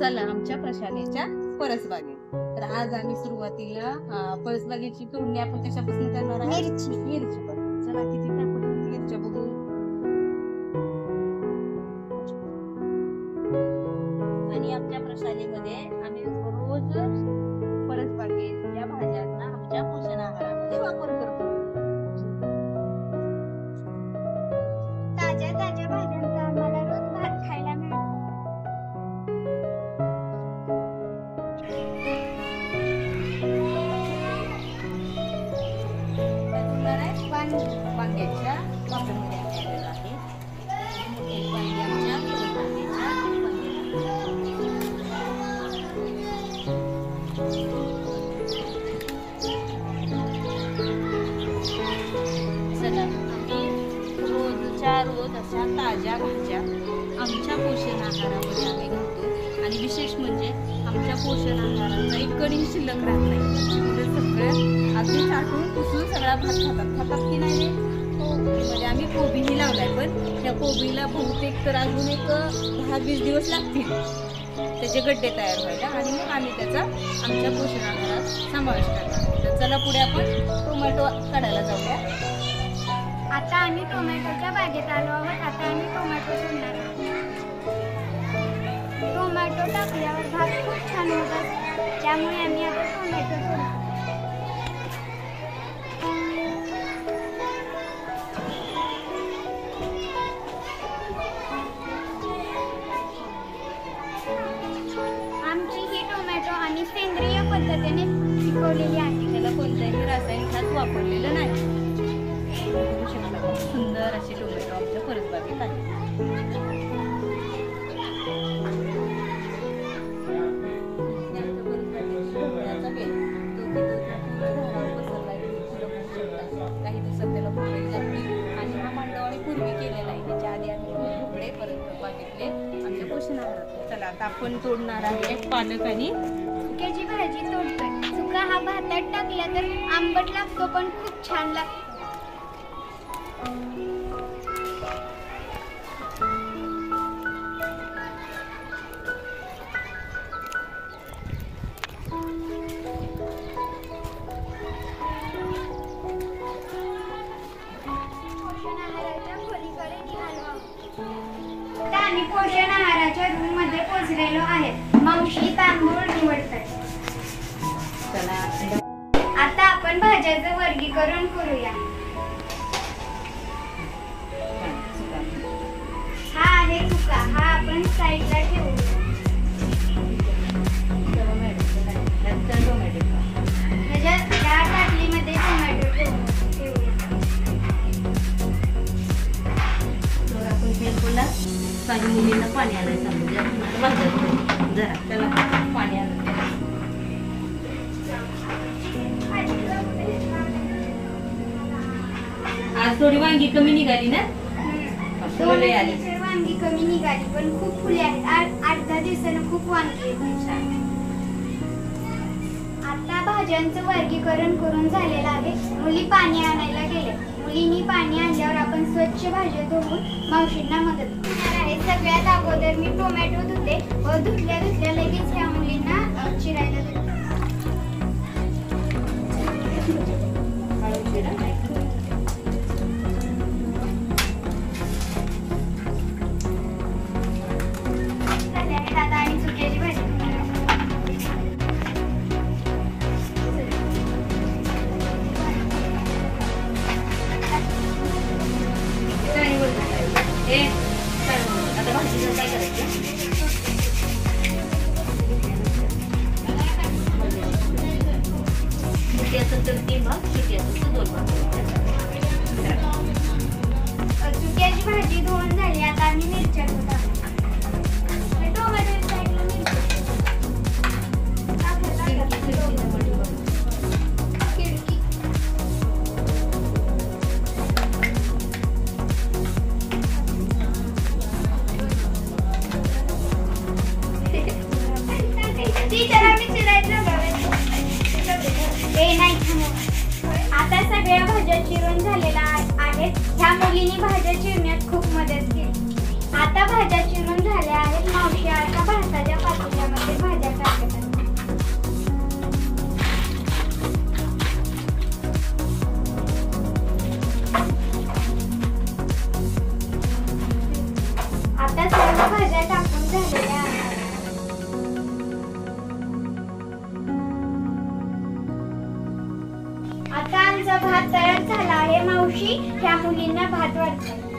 चला आमच्या प्रशालेच्या परसबागेत. तर आज आम्ही सुरुवातीला परसबागेची तोडणी आपण कशापासून करणार आहोत? मिरची पण. चला किती टाकून मिरच्या बघू. आणि आमच्या प्रशालेमध्ये आम्ही रोज परसबागेत या भाज्यांना आमच्या पोषण आहारामध्ये वापर करतो. ताज्या ताज्या भाज्यांचा आम्हाला रोज भात खायला मिळतो. वांग्याच्या वाफेमध्ये आणलेलं आहे. एक वांगी आमच्या चला आम्ही रोजच्या रोज अशा ताज्या भाज्या आमच्या पोषण आहारामध्ये आम्ही घालतो. आणि विशेष म्हणजे आमच्या पोषण आहाराचा एक कणी शिल्लक राहत नाही. म्हणजे सगळं अगदी चाटून पुसून सगळा भात खातात की नाही. मध्ये आम्ही कोबीही लावलाय, पण त्या कोबीला बहुतेक तर अजून एक 10-20 दिवस लागतील त्याचे गड्डे तयार व्हायला. आणि मग आम्ही त्याचा आमच्या पोषण आहारात समावेश करणार. तर चला पुढे आपण टोमॅटो काढायला जाऊया. आता आम्ही टोमॅटोच्या बागेत आलो आहोत. आता आम्ही टोमॅटो तोडणार आहोत. टोमॅटो टाकल्यावर भात खूप छान होतात, त्यामुळे आम्ही आता टोमॅटो तोडतो. आमची ही टोमॅटो आम्ही सेंद्रिय पद्धतीने पिकवलेली आहे. त्याला कोणताही रासायनिक खत वापरलेलं नाही. बघू शकता सुंदर असे टोमॅटो आमच्या परसबागेत आहे. काही दिवसात त्याला भोपळे लागतील आणि हा मांडव आम्ही पूर्वी केलेला आहे. त्याच्या आधी आम्ही भोपळे परत बागेतले आमच्या पोषण आहारात. चला आता आपण तोडणार आहे पालक आणि चुक्याची भाजी तोडतोय. चुका हा भातात टाकला तर आंबट लागतो, पण खूप छान लागतो. आम्ही पोषण आहाराच्या रूम मध्ये पोहोचलेलो आहे. मावशी तांदूळ निवडतात. चला आता आपण भाज्याचं वर्गीकरण करूया. हा आहे चुका. हा आपण साईडला ठेवू. त्या ताटलीमध्ये टोमॅटो ठेवूया. काही मुलींना पाणी आणायचं म्हणजे जरा त्याला पाणी आणायचं. आज थोडी वांगी कमी निघाली ना. वांगी कमी निघाली, पण खूप फुले आहेत. 8-10 दिवसानं खूप वांगी आहेत. आता भाज्यांचं वर्गीकरण करून झालेलं आहे. मुली पाणी आणायला गेले. मुलींनी पाणी आणल्यावर आपण स्वच्छ भाज्या धुवून मावशींना मदत करणार आहे. सगळ्यात अगोदर मी टोमॅटो धुते व धुतल्या लगेच ह्या मुलींना चिरायला देते. आता आणि चुक्याची भाजी आता भाजीचं काय करायचं? मोठी असेल तर 3 भाग, छोटी असेल तर 2 भाग. चुक्याची भाजी धुवून झाली. आता आम्ही मिरच्या टाकतो. आता सगळ्या भाज्या चिरून झालेल्या आहेत. ह्या मुलींनी भाज्या चिरण्यात खूप मदत केली. आता दिवशी ह्या मुलींना भात वाटतात.